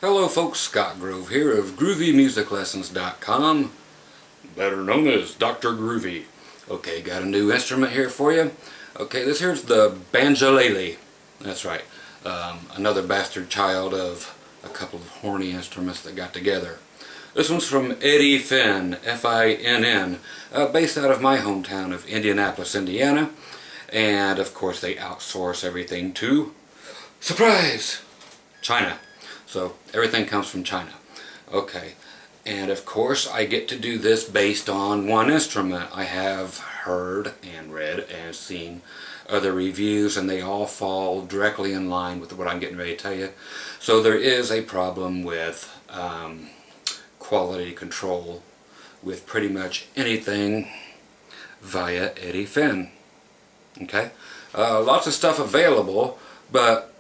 Hello folks, Scott Grove here of GroovyMusicLessons.com, better known as Dr. Groovy. Okay, got a new instrument here for you. Okay, this here's the Banjo Uke. That's right, another bastard child of a couple of horny instruments that got together. This one's from Eddy Finn, F-I-N-N, based out of my hometown of Indianapolis, Indiana. And of course they outsource everything to, surprise, China. So everything comes from China. Okay, and of course I get to do this based on one instrument. I have heard and read and seen other reviews, and they all fall directly in line with what I'm getting ready to tell you. So there is a problem with quality control with pretty much anything via Eddy Finn. Okay, lots of stuff available, but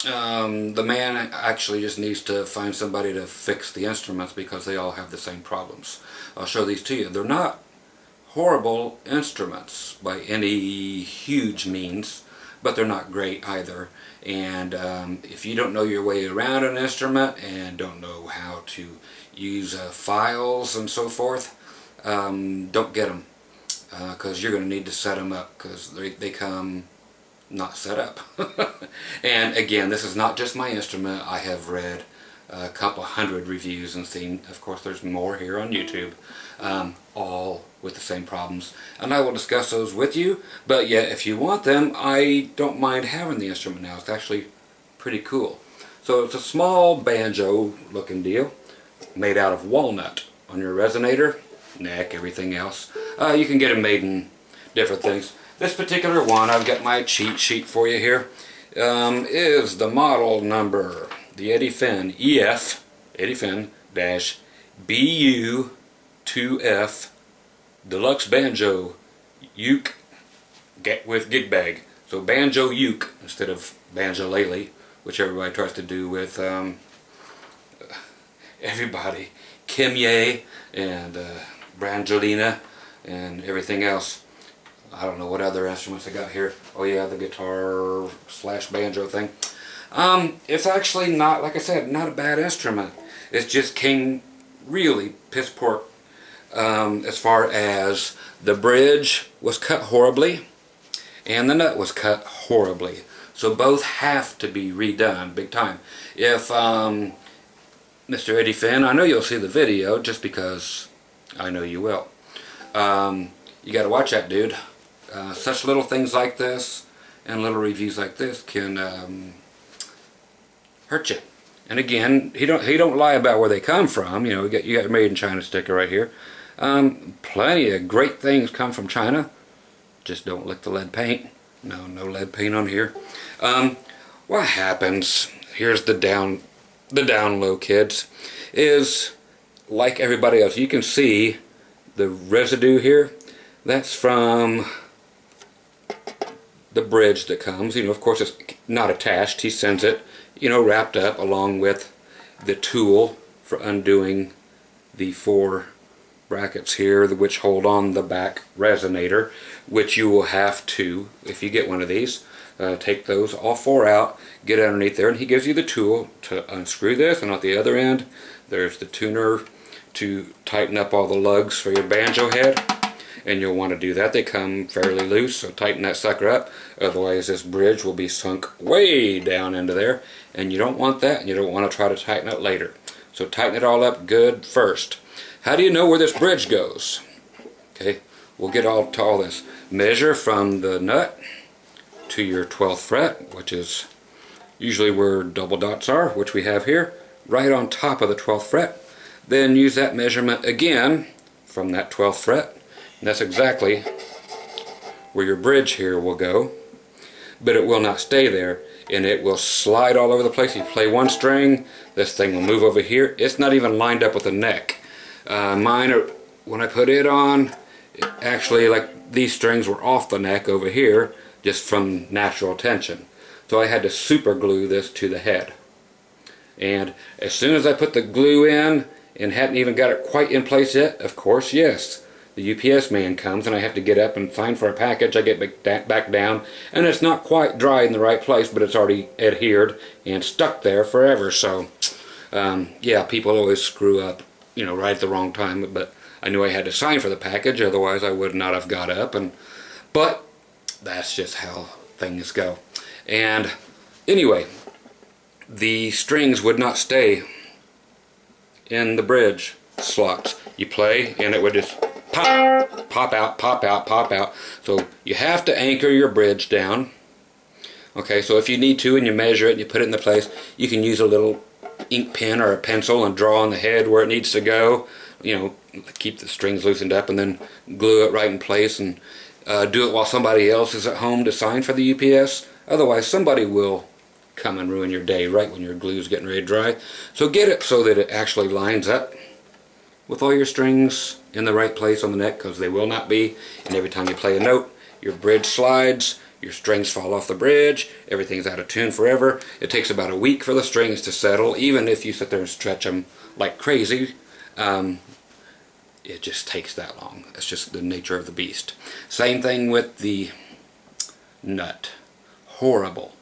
the man actually just needs to find somebody to fix the instruments because they all have the same problems. I'll show these to you. They're not horrible instruments by any huge means, but they're not great either. And if you don't know your way around an instrument and don't know how to use files and so forth, don't get them, because you're going to need to set them up, because they come not set up. And again, this is not just my instrument. I have read a couple hundred reviews and seen, of course there's more here on YouTube, all with the same problems, and I will discuss those with you. But yeah, if you want them, I don't mind having the instrument now. It's actually pretty cool. So it's a small banjo looking deal made out of walnut on your resonator, neck, everything else. You can get them made in different things. This particular one, I've got my cheat sheet for you here, is the model number, the Eddy Finn, Eddy Finn -BU2F Deluxe Banjo Uke with gig bag. So Banjo Uke instead of Banjo Uke, which everybody tries to do with everybody. Kim Ye and Brangelina and everything else. I don't know what other instruments I got here. Oh yeah, the guitar slash banjo thing. It's actually not, like I said, not a bad instrument. It just came really piss poor as far as the bridge was cut horribly and the nut was cut horribly. So both have to be redone big time. If Mr. Eddy Finn, I know you'll see the video just because I know you will. You gotta watch that, dude. Such little things like this and little reviews like this can hurt you. And again, he don't lie about where they come from. You know, you got made in China sticker right here. Plenty of great things come from China. Just don't lick the lead paint. No lead paint on here. What happens? Here's the down low, kids. Is like everybody else. You can see the residue here. That's from the bridge that comes. You know, of course it's not attached. He sends it, you know, wrapped up along with the tool for undoing the 4 brackets here, which hold on the back resonator, which you will have to, if you get one of these, take those all 4 out, get underneath there, and he gives you the tool to unscrew this, and at the other end there's the tuner to tighten up all the lugs for your banjo head. And you'll want to do that. They come fairly loose, so tighten that sucker up. Otherwise this bridge will be sunk way down into there, and you don't want that, and you don't want to try to tighten it later. So tighten it all up good first. How do you know where this bridge goes? Okay, we'll get all to all this. Measure from the nut to your 12th fret, which is usually where double dots are, which we have here, right on top of the 12th fret. Then use that measurement again from that 12th fret. And that's exactly where your bridge here will go, but it will not stay there, and it will slide all over the place. You play one string, this thing will move over here. It's not even lined up with the neck. Mine, when I put it on, actually, like, these strings were off the neck over here just from natural tension. So I had to super glue this to the head. And as soon as I put the glue in and hadn't even got it quite in place yet, of course, yes, the UPS man comes and I have to get up and sign for a package. I get back down, and it's not quite dry in the right place, but it's already adhered and stuck there forever. So Yeah, people always screw up, right at the wrong time, but I knew I had to sign for the package, otherwise I would not have got up, but that's just how things go. And anyway, the strings would not stay in the bridge slots. You play and it would just pop, pop out, pop out, pop out. So you have to anchor your bridge down. Okay, so if you need to and you measure it and you put it in the place, you can use a little ink pen or a pencil and draw on the head where it needs to go. Keep the strings loosened up and then glue it right in place, and do it while somebody else is at home to sign for the UPS. Otherwise, somebody will come and ruin your day right when your glue's getting ready to dry. So get it so that it actually lines up with all your strings in the right place on the neck, because they will not be. And every time you play a note, your bridge slides, your strings fall off the bridge, everything's out of tune forever. It takes about a week for the strings to settle, even if you sit there and stretch them like crazy. It just takes that long. It's just the nature of the beast. Same thing with the nut. Horrible.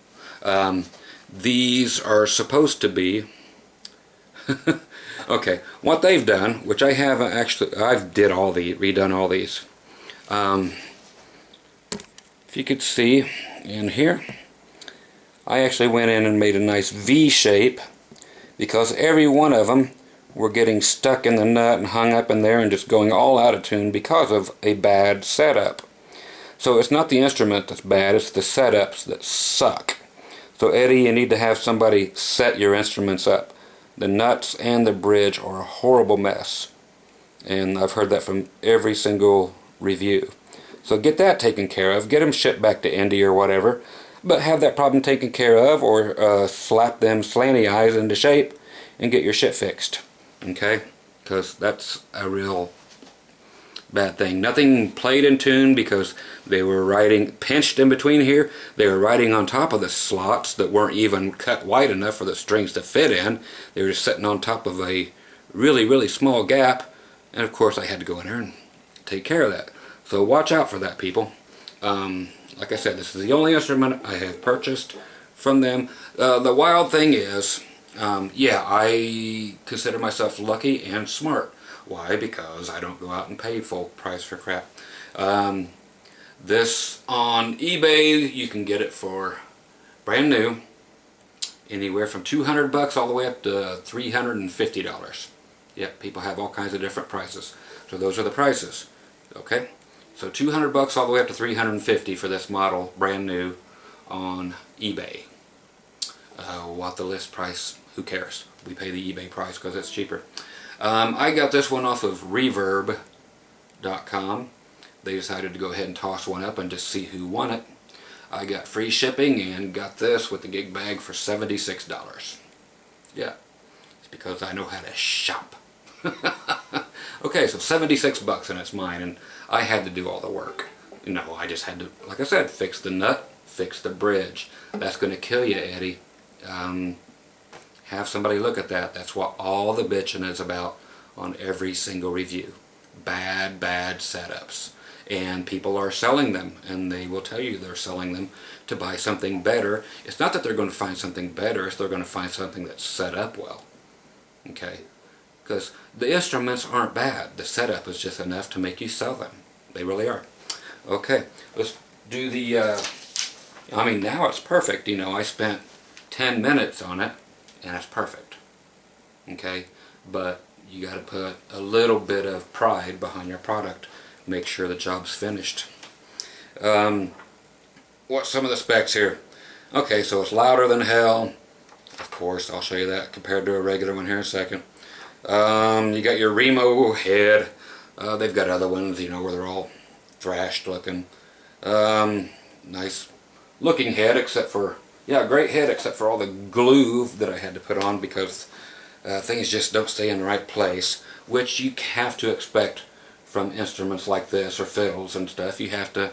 These are supposed to be okay, what they've done, which I haven't actually, I've redone all these. If you could see in here, I actually went in and made a nice V shape, because every one of them were getting stuck in the nut and hung up in there and just going all out of tune because of a bad setup. So it's not the instrument that's bad, it's the setups that suck. So Eddie, you need to have somebody set your instruments up. The nuts and the bridge are a horrible mess, and I've heard that from every single review. So get that taken care of, get them shipped back to Indy or whatever, but have that problem taken care of, or slap them slanty eyes into shape and get your shit fixed. Okay? Because that's a real bad thing. Nothing played in tune because they were writing pinched in between here. They were writing on top of the slots that weren't even cut wide enough for the strings to fit in. They were just sitting on top of a really, really small gap, and of course I had to go in there and take care of that. So watch out for that, people. Like I said, this is the only instrument I have purchased from them. The wild thing is, yeah, I consider myself lucky and smart. Why? Because I don't go out and pay full price for crap. This on eBay, you can get it for brand new, anywhere from $200 all the way up to $350. Yep, people have all kinds of different prices. So those are the prices. Okay? So $200 all the way up to $350 for this model, brand new, on eBay. What the list price, who cares? We pay the eBay price because it's cheaper. I got this one off of Reverb.com. They decided to go ahead and toss one up and just see who won it. I got free shipping and got this with the gig bag for $76. Yeah, it's because I know how to shop. Okay, so $76 and it's mine, and I had to do all the work. I just had to, like I said, fix the nut, fix the bridge. That's going to kill you, Eddie. Have somebody look at that. That's what all the bitching is about on every single review. Bad setups. And people are selling them, and they will tell you they're selling them to buy something better. It's not that they're going to find something better, it's they're going to find something that's set up well. Okay? Because the instruments aren't bad. The setup is just enough to make you sell them. They really are. Okay, let's do the, now it's perfect. I spent 10 minutes on it, and it's perfect. Okay? But you got to put a little bit of pride behind your product. Make sure the job's finished. What's some of the specs here? Okay, so it's louder than hell. Of course, I'll show you that compared to a regular one here in a second. You got your Remo head. They've got other ones, where they're all thrashed looking. Nice looking head, except for, great head, except for all the glue that I had to put on because things just don't stay in the right place, which you have to expect from instruments like this or fiddles and stuff. You have to,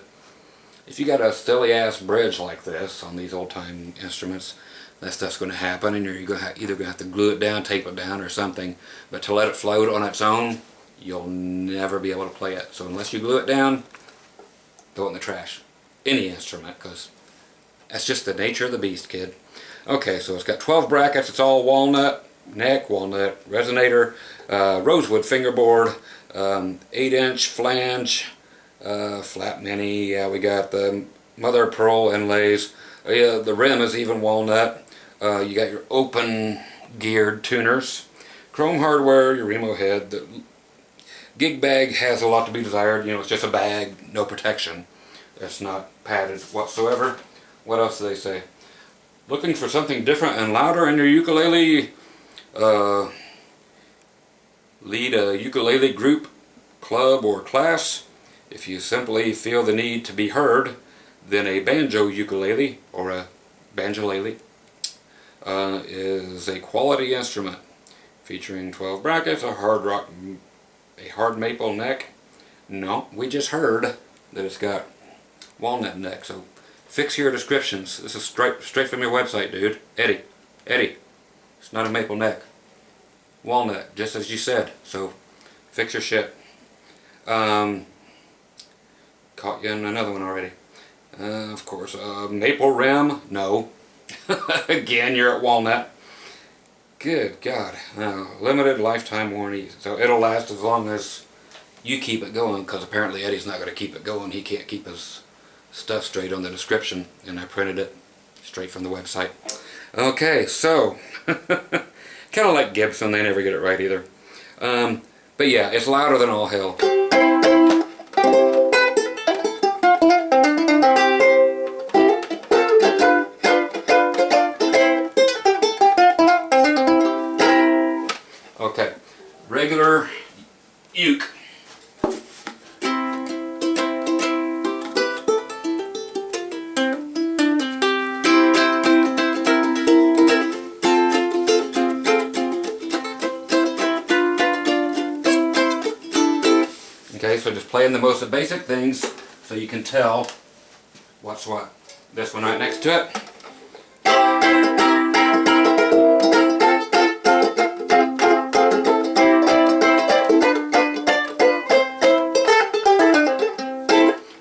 if you got a silly ass bridge like this on these old time instruments, that stuff's going to happen, and you're either going to have to glue it down, tape it down, or something. But to let it float on its own, you'll never be able to play it. So unless you glue it down, throw it in the trash. Any instrument, because that's just the nature of the beast, kid. Okay, so it's got 12 brackets. It's all walnut. neck, walnut resonator, rosewood fingerboard, 8-inch flange, flat mini. We got the mother of pearl inlays. The rim is even walnut. You got your open geared tuners, chrome hardware, your Remo head. The gig bag has a lot to be desired. You know, it's just a bag, no protection. It's not padded whatsoever. What else do they say? Looking for something different and louder in your ukulele? Lead a ukulele group, club, or class. If you simply feel the need to be heard, then a banjo ukulele or a banjolele is a quality instrument featuring 12 brackets, a hard maple neck. No, we just heard that it's got walnut neck, so fix your descriptions. This is straight from your website, dude. Eddy, it's not a maple neck. Walnut, just as you said, so fix your shit. Caught you in another one already. Of course, maple rim, no. Again, you're at walnut. Good God. Limited lifetime warranty, so it'll last as long as you keep it going, because apparently Eddy's not going to keep it going. He can't keep his stuff straight on the description, and I printed it straight from the website. Okay, so kind of like Gibson, they never get it right either. But yeah, it's louder than all hell. Okay, regular uke. Okay, so just playing the most basic things so you can tell what's what. This one right next to it.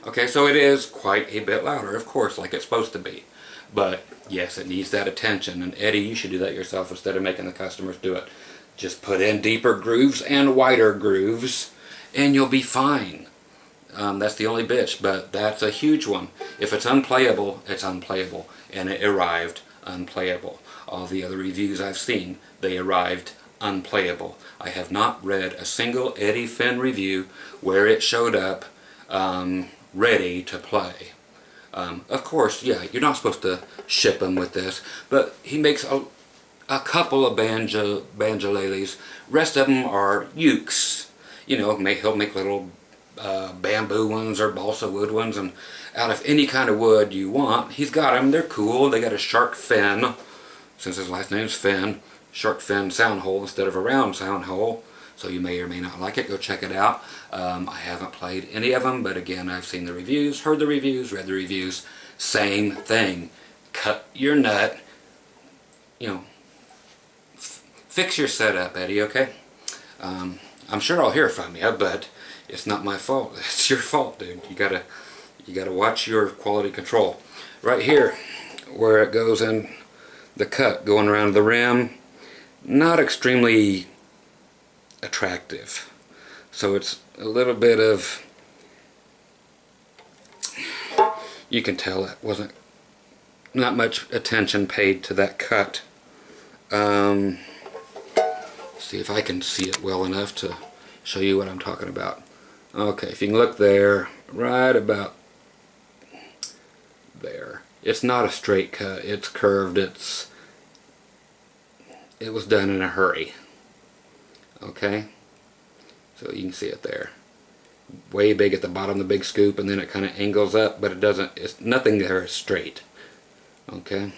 Okay, so it is quite a bit louder, of course, like it's supposed to be. But yes, it needs that attention, and Eddy, you should do that yourself instead of making the customers do it. Just put in deeper grooves and wider grooves, and you'll be fine. That's the only bitch, but that's a huge one. If it's unplayable, it's unplayable, and it arrived unplayable. All the other reviews I've seen, they arrived unplayable. I have not read a single Eddy Finn review where it showed up ready to play. Of course, yeah, you're not supposed to ship them with this, but he makes a couple of banjoleles. Rest of them are ukes. You know, he'll make little bamboo ones or balsa wood ones, and out of any kind of wood you want, he's got them. They're cool. They got a shark fin, since his last name's Finn, shark fin sound hole instead of a round sound hole. So you may or may not like it. Go check it out. I haven't played any of them, but again, I've seen the reviews, heard the reviews, read the reviews. Same thing. Cut your nut. You know, fix your setup, Eddy. Okay. I'm sure I'll hear from you, but it's not my fault. It's your fault, dude. You gotta watch your quality control. Right here, where it goes in the cut, going around the rim, not extremely attractive. So it's a little bit of, you can tell it wasn't, not much attention paid to that cut. See if I can see it well enough to show you what I'm talking about. Okay, if you can look there, right about there. It's not a straight cut, it's curved, it was done in a hurry. Okay, so you can see it there. Way big at the bottom, the big scoop, and then it kind of angles up, but it doesn't, it's nothing there is straight. Okay,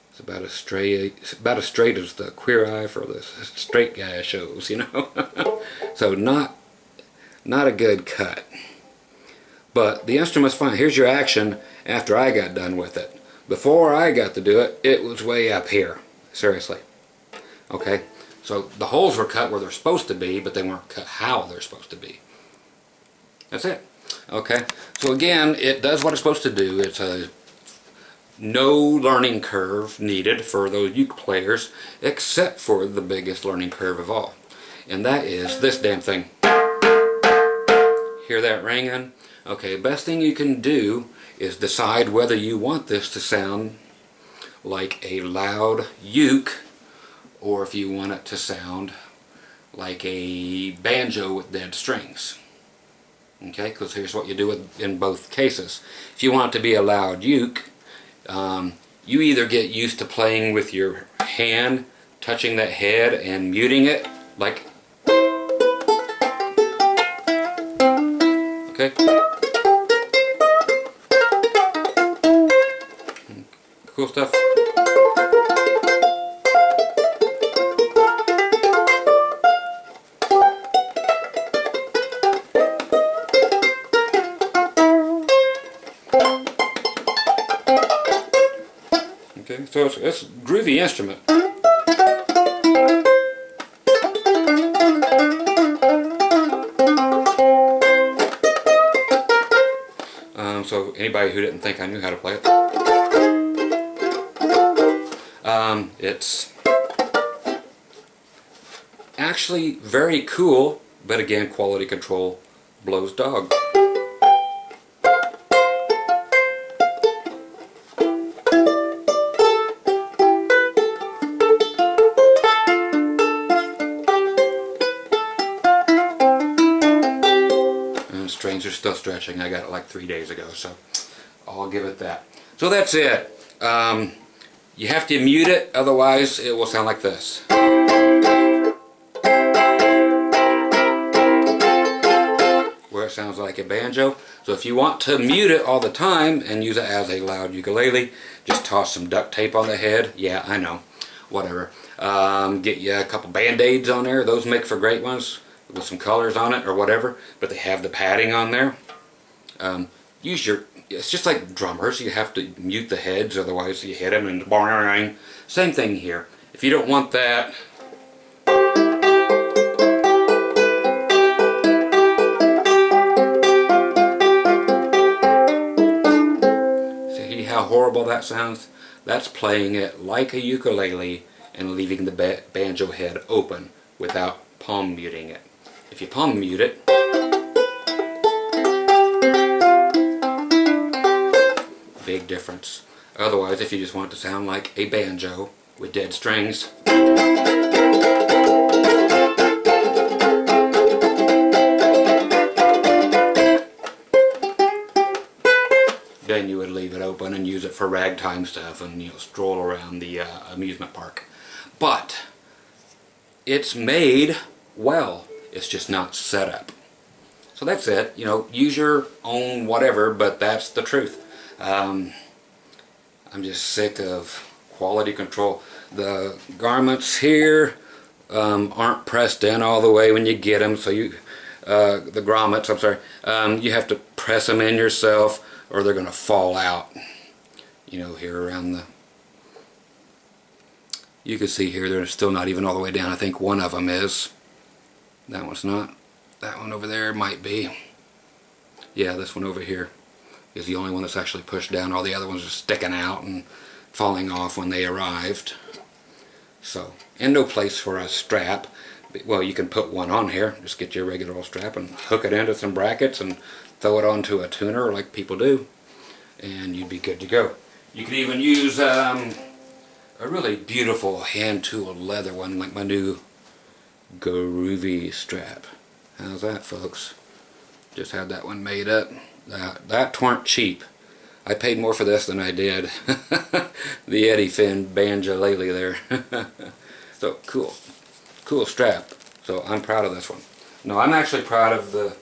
it's about as straight as the Queer Eye for the straight guy shows, you know. So not a good cut, but the instrument's fine. Here's your action after I got done with it. Before I got to do it, it was way up here. Seriously. Okay. So the holes were cut where they're supposed to be, but they weren't cut how they're supposed to be. That's it. Okay. So again, it does what it's supposed to do. It's a no learning curve needed for those uke players, except for the biggest learning curve of all. And that is this damn thing. Hear that ringing? Okay, best thing you can do is decide whether you want this to sound like a loud uke, or if you want it to sound like a banjo with dead strings. Okay, because here's what you do in both cases. If you want it to be a loud uke, you either get used to playing with your hand, touching that head and muting it, like, okay, cool stuff. Okay, so it's a groovy instrument. So anybody who didn't think I knew how to play it, it's actually very cool, but again, quality control blows dog. Strings are still stretching. I got it like 3 days ago, so I'll give it that. So that's it. You have to mute it, otherwise it will sound like this. Where it sounds like a banjo. So if you want to mute it all the time and use it as a loud ukulele, just toss some duct tape on the head. Yeah, I know. Whatever. Get you a couple band-aids on there. Those make for great ones, with some colors on it or whatever, but they have the padding on there. It's just like drummers, you have to mute the heads, otherwise you hit them and boing. Same thing here. If you don't want that, see how horrible that sounds? That's playing it like a ukulele and leaving the banjo head open without palm muting it. If you palm mute it, big difference. Otherwise, if you just want it to sound like a banjo with dead strings, then you would leave it open and use it for ragtime stuff and, you know, stroll around the amusement park. But it's made well. It's just not set up. So that's it. You know, use your own whatever, but that's the truth. I'm just sick of quality control. The garments here aren't pressed in all the way when you get them, so you, the grommets, I'm sorry, you have to press them in yourself or they're going to fall out. You know, here around the, you can see here they're still not even all the way down. I think one of them is. That one's not. That one over there might be. Yeah, this one over here is the only one that's actually pushed down. All the other ones are sticking out and falling off when they arrived. So, and no place for a strap. Well, you can put one on here. Just get your regular old strap and hook it into some brackets and throw it onto a tuner like people do, and you'd be good to go. You could even use a really beautiful hand-tooled leather one, like my new Groovy strap. How's that, folks? Just had that one made up. That weren't cheap. I paid more for this than I did the Eddy Fin Banjo lately there. So cool, cool strap. So I'm proud of this one. No, I'm actually proud of the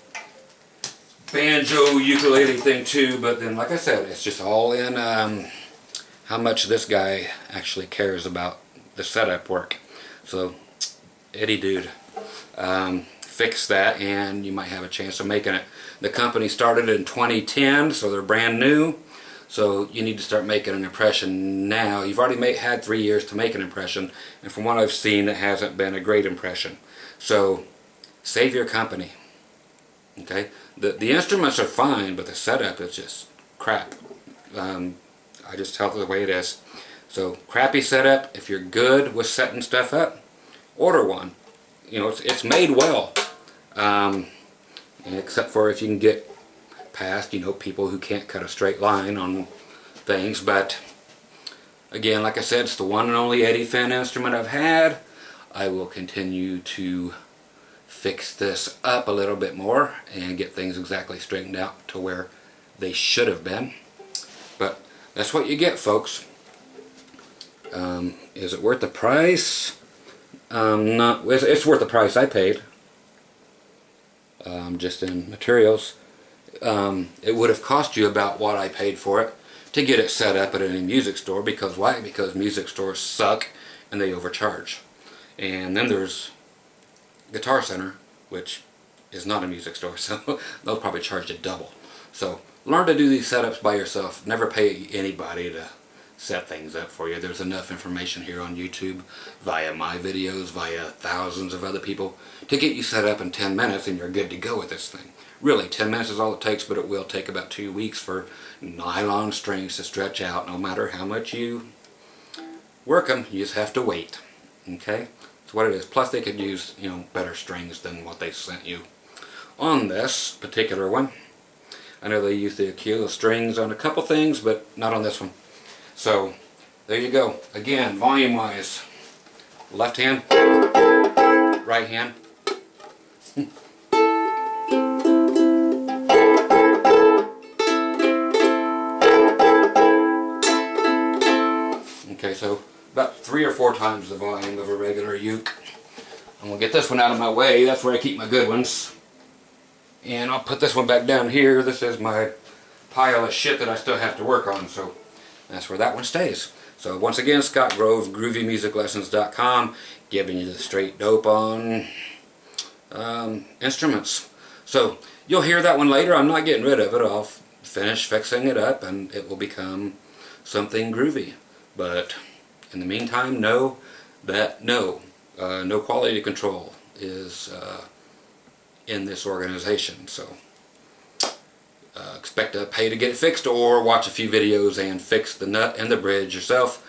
banjo ukulele thing too, but then like I said, it's just all in how much this guy actually cares about the setup work. So Eddy dude, fix that and you might have a chance of making it. The company started in 2010, so they're brand new, so you need to start making an impression now. You've already had 3 years to make an impression, and from what I've seen, it hasn't been a great impression. So save your company. Okay, the instruments are fine, but the setup is just crap. I just tell it the way it is. So crappy setup, if you're good with setting stuff up, order one. You know, it's made well. Except for if you can get past, you know, people who can't cut a straight line on things. But again, like I said, it's the one and only Eddy Fin instrument I've had. I will continue to fix this up a little bit more and get things exactly straightened out to where they should have been. But that's what you get, folks. Is it worth the price? It's worth the price I paid. Just in materials. It would have cost you about what I paid for it to get it set up at any music store. Because why? Because music stores suck and they overcharge. And then there's Guitar Center, which is not a music store, so they'll probably charge you double. So learn to do these setups by yourself. Never pay anybody to set things up for you. There's enough information here on YouTube, via my videos, via thousands of other people, to get you set up in 10 minutes and you're good to go with this thing. Really, 10 minutes is all it takes, but it will take about 2 weeks for nylon strings to stretch out. No matter how much you work them, you just have to wait. Okay? That's what it is. Plus they could use, you know, better strings than what they sent you on this particular one. I know they use the Aquila strings on a couple things, but not on this one. So, there you go. Again, volume wise, left hand, right hand. Okay, so about 3 or 4 times the volume of a regular uke. I'm going to get this one out of my way. That's where I keep my good ones. And I'll put this one back down here. This is my pile of shit that I still have to work on. So that's where that one stays. So once again, Scott Grove, GroovyMusicLessons.com, giving you the straight dope on instruments. So you'll hear that one later. I'm not getting rid of it. I'll finish fixing it up and it will become something groovy. But in the meantime, know that no quality control is in this organization. So expect to pay to get it fixed, or watch a few videos and fix the nut and the bridge yourself,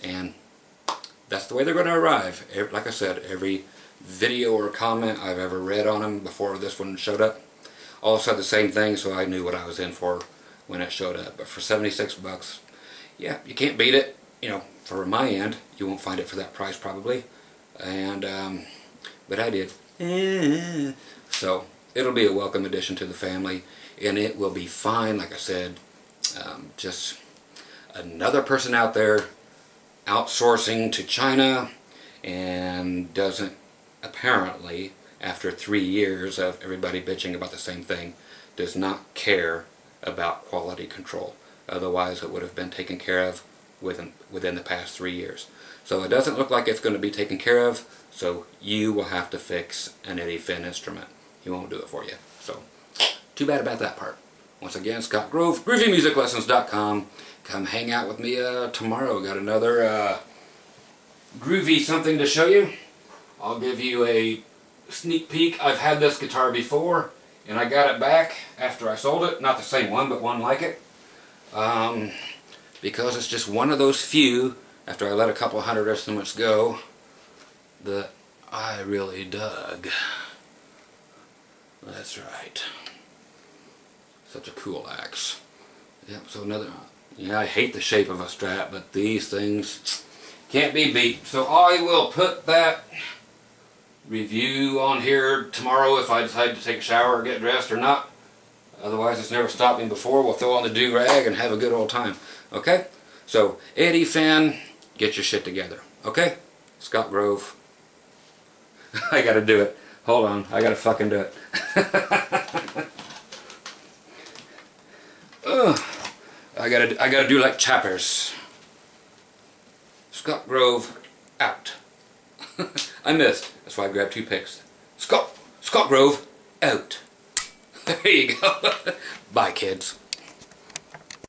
and that's the way they're going to arrive. Like I said, every video or comment I've ever read on them before this one showed up all said the same thing, so I knew what I was in for when it showed up. But for 76 bucks, yeah, you can't beat it. You know, for my end, you won't find it for that price probably, and but I did. So it'll be a welcome addition to the family, and it will be fine. Like I said, just another person out there outsourcing to China, and doesn't apparently, after 3 years of everybody bitching about the same thing, does not care about quality control. Otherwise it would have been taken care of within the past 3 years. So it doesn't look like it's going to be taken care of, so you will have to fix an Eddy Fin instrument. He won't do it for you. So, too bad about that part. Once again, Scott Grove, GroovyMusicLessons.com. Come hang out with me tomorrow. Got another groovy something to show you. I'll give you a sneak peek. I've had this guitar before, and I got it back after I sold it. Not the same one, but one like it. Because it's just one of those few, after I let a couple hundred instruments go, that I really dug. That's right. Such a cool axe. Yep, so another, yeah, I hate the shape of a Strat, but these things can't be beat. So I will put that review on here tomorrow if I decide to take a shower or get dressed or not. Otherwise, it's never stopped me before. We'll throw on the do-rag and have a good old time. Okay? So, Eddy Fin, get your shit together. Okay? Scott Grove. I gotta do it. Hold on. I gotta fucking do it. I gotta do like Chappers. Scott Grove, out. I missed. That's why I grabbed 2 picks. Scott Grove, out. There you go. Bye, kids.